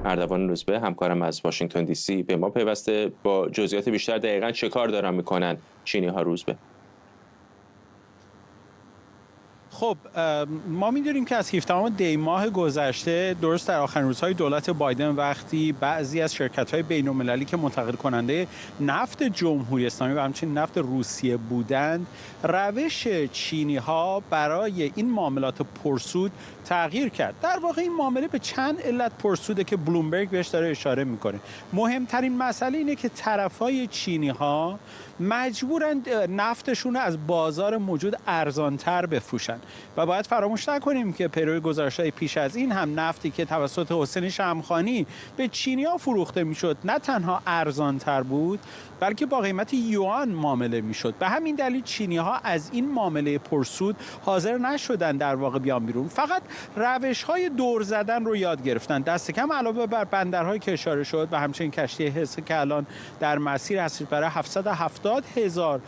S1: اردوان روزبه همکارم از واشنگتن دی سی به ما پیوسته با جزئیات بیشتر. دقیقاً چه کار دارن میکنن چینی‌ها روزبه؟
S11: خب ما می‌دونیم که از 17 دی ماه گذشته درست در آخرین روزهای دولت بایدن وقتی بعضی از شرکت‌های بین‌المللی که منتقل کننده نفت جمهوری اسلامی و همچنین نفت روسیه بودند، روش چینی‌ها برای این معاملات پرسود تغییر کرد. در واقع این معامله به چند علت پرسوده که بلومبرگ بهش داره اشاره میکنه. مهمترین مسئله اینه که طرفای چینی‌ها مجبورند نفتشون رو از بازار موجود ارزانتر بفروشن و باید فراموش نکنیم که پیرو گزارش‌های پیش از این هم نفتی که توسط حسین شمخانی به چینی‌ها فروخته میشد نه تنها ارزانتر بود بلکه با قیمت یوان معامله میشد. به همین دلیل چینی‌ها از این معامله پرسود حاضر نشدن در واقع بیان بیرون، فقط روش‌های دور زدن رو یاد گرفتن. دست کم علاوه بر بندرهای که اشاره شد و همچنین کشتی حصه که الان در مسیر هستش برای 770,000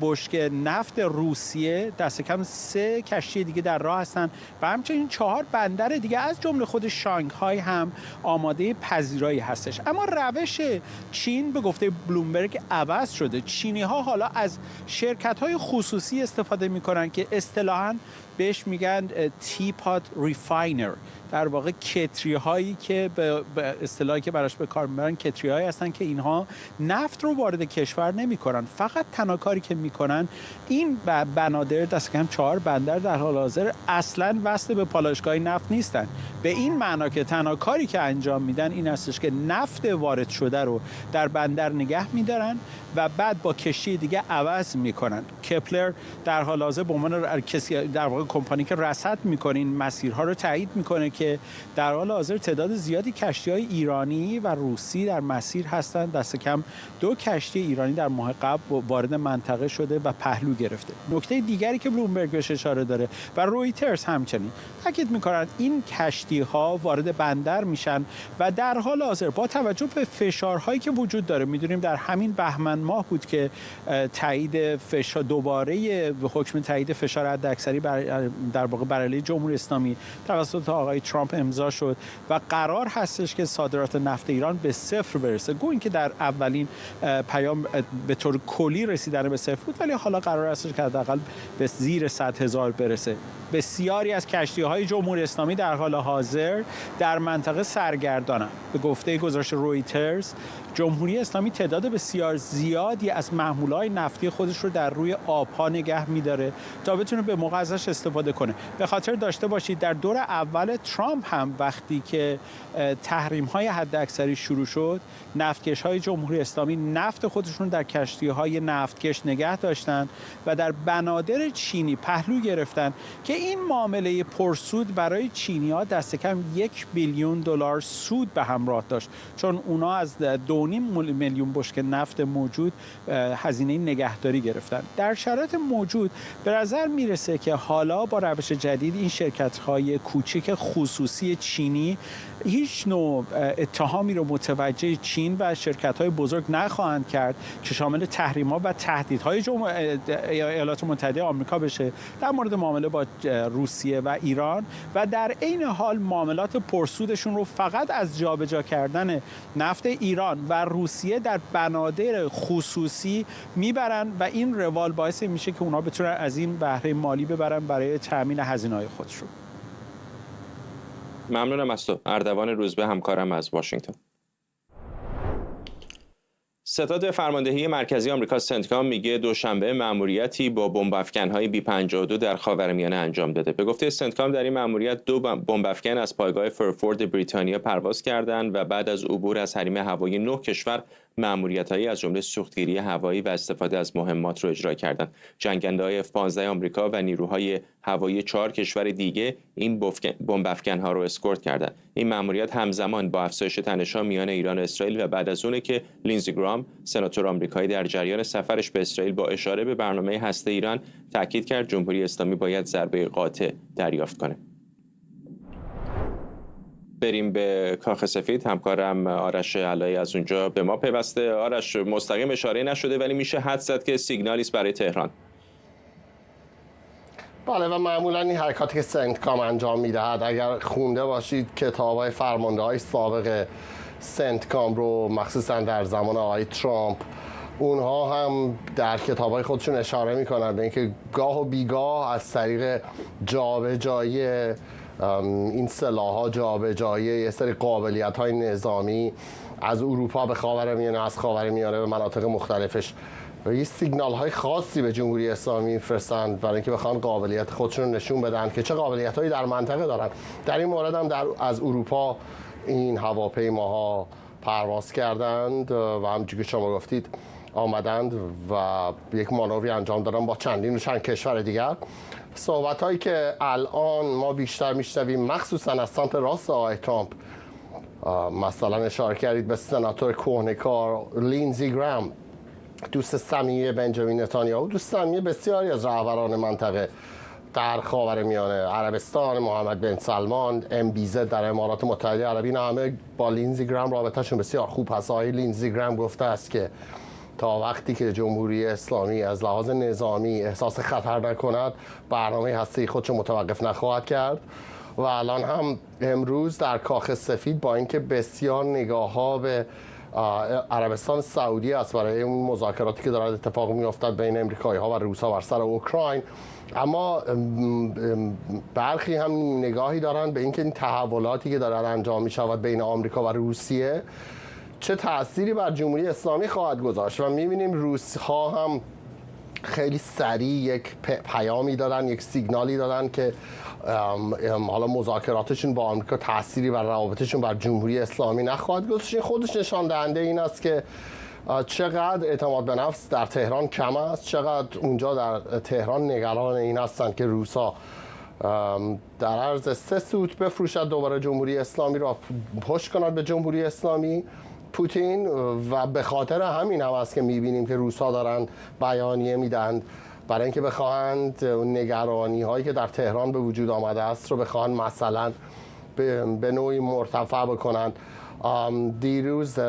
S11: بشکه نفت روسیه، دست کم 3 کشتی دیگه در راه هستن و همچنین 4 بندر دیگه از جمله خود شانگهای هم آماده پذیرایی هستش. اما روش چین به گفته بلومبرگ عوض شده. چینی‌ها حالا از شرکت‌های خصوصی استفاده می‌کنن که اصطلاحاً بهش میگن تیپات ریفاینر، در واقع کتری هایی که به اصطلاحی که براش به کار میبرن کتری هایی هستن که اینها نفت رو وارد کشور نمیکنن، فقط تنها کاری که میکنن این بنادر دست کم 4 بندر در حال حاضر اصلا وصل به پالایشگاه نفت نیستن. به این معنا که تنها کاری که انجام میدن این هستش که نفت وارد شده رو در بندر نگه میدارن و بعد با کشتی دیگه عوض میکنن. کپلر در حال حاضر به عنوان کسی در واقع کمپانی که رصد میکنه این مسیرها رو تایید میکنه که در حال حاضر تعداد زیادی کشتی‌های ایرانی و روسی در مسیر هستند. دست کم 2 کشتی ایرانی در ماه قبل وارد منطقه شده و پهلو گرفته. نکته دیگری که بلومبرگ بهش اشاره داره و رویترز همچنین تاکید میکنن این کشتی‌ها وارد بندر میشن و در حال حاضر با توجه به فشارهایی که وجود داره، میدونیم در همین بهمن ماه بود که تایید فشار دوباره حکم تایید فشار حداکثری در واقع بر علیه جمهوری اسلامی توسط آقای ترامپ امضا شد و قرار هستش که صادرات نفت ایران به 0 برسه. گویا که در اولین پیام به طور کلی رسیدن به 0 بود، ولی حالا قرار هستش که حداقل به زیر 100,000 برسه. بسیاری از کشتی‌های جمهوری اسلامی در حال حاضر در منطقه سرگردانند. به گفته گزارش رویترز جمهوری اسلامی تعداد بسیار زیادی از محموله‌های نفتی خودش رو در روی آب‌ها نگه می‌داره تا بتونه به موقع ازش استفاده کنه. به خاطر داشته باشید در دور اول ترامپ هم وقتی که تحریم‌های حداکثری شروع شد، نفتکش‌های جمهوری اسلامی نفت خودشون در کشتی‌های نفتکش نگه داشتن و در بنادر چینی پهلو گرفتن که این معامله پرسود برای چینی‌ها دست کم $1 بیلیون سود به همراه داشت، چون اونا از 2.5 میلیون بشکه نفت موجود هزینه نگهداری گرفتن. در شرایط موجود به نظر میرسه که حالا با روش جدید این شرکت‌های کوچک خصوصی چینی هیچ نوع اتهامی رو متوجه چین و شرکت‌های بزرگ نخواهند کرد که شامل تحریم‌ها و تهدیدهای ایالات متحده آمریکا بشه در مورد معامله با روسیه و ایران و در عین حال معاملات پرسودشون رو فقط از جابجا کردن نفت ایران و روسیه در بنادر خصوصی میبرن و این روال باعث میشه که اونا بتونن از این بهره مالی ببرن برای تامین هزینه‌های خودشون.
S1: ممنونم از تو. اردوان روزبه همکارم از واشنگتن. ستاد فرماندهی مرکزی آمریکا سنتکام میگه دوشنبه مأموریتی با بمب‌افکن‌های B-52 در خاورمیانه انجام داده. به گفته سنتکام در این مأموریت 2 بمب‌افکن از پایگاه فرفورد بریتانیا پرواز کردند و بعد از عبور از حریم هوایی 9 کشور مأموریت‌هایی از جمله سوختگیری هوایی و استفاده از مهمات رو اجرا کردند. جنگنده‌های F-15 آمریکا و نیروهای هوایی 4 کشور دیگه این بمب‌افکن‌ها رو اسکورت کردند. این مأموریت همزمان با افزایش تنش‌ها میان ایران و اسرائیل و بعد از اونه که لینزی گرام سناتور آمریکایی در جریان سفرش به اسرائیل با اشاره به برنامه هسته ایران تاکید کرد جمهوری اسلامی باید ضربه قاطع دریافت کنه. بریم به کاخ سفید. همکارم آرش علایی از اونجا به ما پیوسته. آرش، مستقیم اشاره نشده ولی میشه حدس زد که سیگنالی است برای تهران.
S12: بله و معمولا این حرکاتی که سنتکام انجام میدهد، اگر خونده باشید کتاب‌های فرمانده‌های سابق سنتکام رو مخصوصا در زمان آقای ترامپ اونها هم در کتاب‌های خودشون اشاره میکنن به اینکه گاه و بیگاه از طریق جابجایی این سلاح‌ها، جابجایی یه سری قابلیت‌های نظامی از اروپا به خاورمیانه، از خاورمیانه به مناطق مختلفش یه سیگنال‌های خاصی به جمهوری اسلامی می‌فرستند برای اینکه بخوان قابلیت خودشون رو نشون بدن که چه قابلیت‌هایی در منطقه دارن. در این مورد هم از اروپا این هواپیماها پرواز کردند و همونجوری که شما گفتید آمدند و یک مانوری انجام دادن با چند کشور دیگر. صحبت‌هایی که الان ما بیشتر میشنویم مخصوصا از سمت راست آقای ترامپ، مثلا اشاره کردید به سناتور کهنه‌کار لینزی گرام، دوست صمیمی بنجامین نتانیاهو، دوست صمیمی بسیاری از رهبران منطقه در خاورمیانه، عربستان، محمد بن سلمان، MBZ در امارات متحده عربی، همه با لینزی گرام رابطه‌شون بسیار خوب هست. آقای لینزی گرام گفته است که تا وقتی که جمهوری اسلامی از لحاظ نظامی احساس خطر نکند برنامه هسته‌ای خودش متوقف نخواهد کرد. و الان هم امروز در کاخ سفید با اینکه بسیار نگاه‌ها به عربستان سعودی است برای اون مذاکراتی که دارد اتفاق می‌افتد بین امریکایی‌ها و روس‌ها بر سر اوکراین، اما برخی هم نگاهی دارند به اینکه این تحولاتی که دارد انجام می‌شود بین آمریکا و روسیه چه تأثیری بر جمهوری اسلامی خواهد گذاشت. و می‌بینیم روس‌ها هم خیلی سریع یک پیامی دادن، یک سیگنالی دادن که حالا مذاکراتشون با آمریکا تأثیری بر روابطشون بر جمهوری اسلامی نخواهد گذاشت. خودش نشان دهنده این است که چقدر اعتماد به نفس در تهران کم است، چقدر اونجا در تهران نگران این هستند که روسا در عرض 3 سوت بفروشد دوباره جمهوری اسلامی را، پشت کند به جمهوری اسلامی پوتین. و به خاطر همین هم است که می‌بینیم که روس‌ها دارن بیانیه میدن برای اینکه بخواهند نگرانی هایی که در تهران به وجود آمده است رو بخواهند مثلا به نوعی مرتفع بکنند. دیروز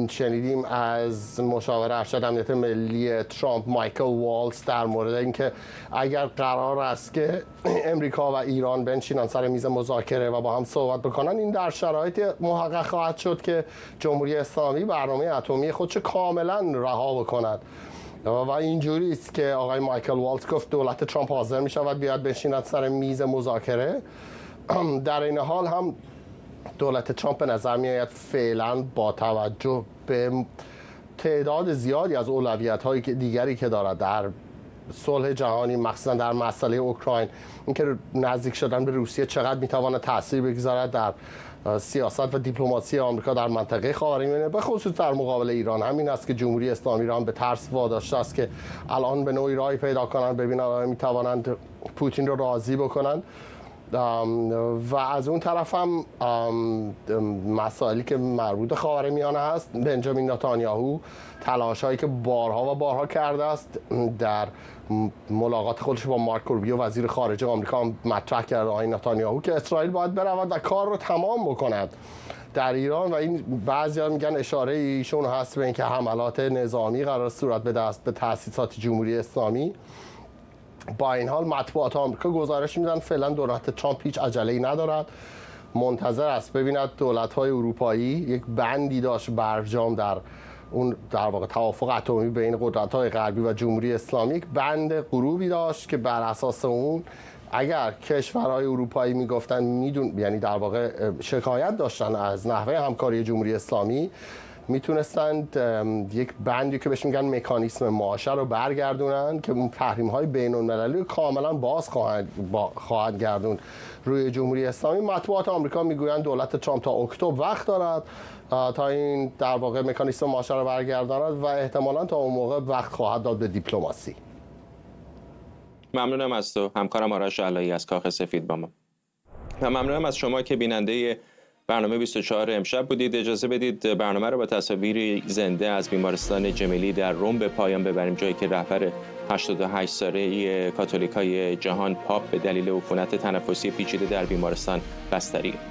S12: شنیدیم از مشاور ارشد امنیت ملی ترامپ مایکل والتز در مورد اینکه اگر قرار است که امریکا و ایران بنشینن سر میز مذاکره و با هم صحبت بکنن، این در شرایط محقق خواهد شد که جمهوری اسلامی برنامه اتمی خودش کاملا رها بکند. و اینجوری است که آقای مایکل والتز گفت دولت ترامپ حاضر می شود بیاد بشیند سر میز مذاکره. در این حال هم دولت ترامپ به نظر می آید فعلا با توجه به تعداد زیادی از اولویت‌های دیگری که دارد در صلح جهانی، مخصوصا در مسئله اوکراین، اینکه نزدیک شدن به روسیه چقدر میتواند تاثیر بگذارد در سیاست و دیپلماسی آمریکا در منطقه خاورمیانه، به خصوص در مقابل ایران. همین است که جمهوری اسلامی را هم به ترس واداشته است که الان به نوعی راهی پیدا کنند ببینند آیا میتوانند پوتین را راضی بکنند. و از اون طرف هم مسائلی که مربوط خاورمیانه هست، بنجامین نتانیاهو تلاش‌هایی که بارها و بارها کرده است در ملاقات خودش با مارک روبیو وزیر خارجه آمریکا مطرح کرده آقای نتانیاهو که اسرائیل باید برود و کار رو تمام بکند در ایران. و این بعضی‌ها میگن اشاره ایشون هست به اینکه حملات نظامی قرار صورت بده است به تأسیسات جمهوری اسلامی. با این حال مطبوعات آمریکا گزارش میدن فعلا دولت ترامپ هیچ عجله‌ای ندارد، منتظر است ببیند دولت‌های اروپایی یک بندی داشت برجام در اون در واقع توافق اتمی بین قدرت‌های غربی و جمهوری اسلامی، یک بند غروبی داشت که بر اساس اون اگر کشورهای اروپایی میگفتن یعنی در واقع شکایت داشتن از نحوه همکاری جمهوری اسلامی، میتونستند یک بندی که بهش میگن مکانیسم ماشه رو برگردونن که اون تحریم‌های بین‌المللی رو کاملا باز خواهد گردون روی جمهوری اسلامی. مطبوعات آمریکا میگویند دولت ترامپ تا اکتبر وقت دارد تا این در واقع مکانیسم ماشه رو برگرداند و احتمالاً تا اون موقع وقت خواهد داد به دیپلماسی.
S1: ممنونم از تو همکارم آرش علایی از کاخ سفید با ما. و ممنونم از شما که بیننده برنامه 24 امشب بودید. اجازه بدید برنامه رو با تصاویر زنده از بیمارستان جمیلی در روم به پایان ببریم، جایی که رهبر 88 ساله کاتولیکای جهان پاپ به دلیل عفونت تنفسی پیچیده در بیمارستان بستریه.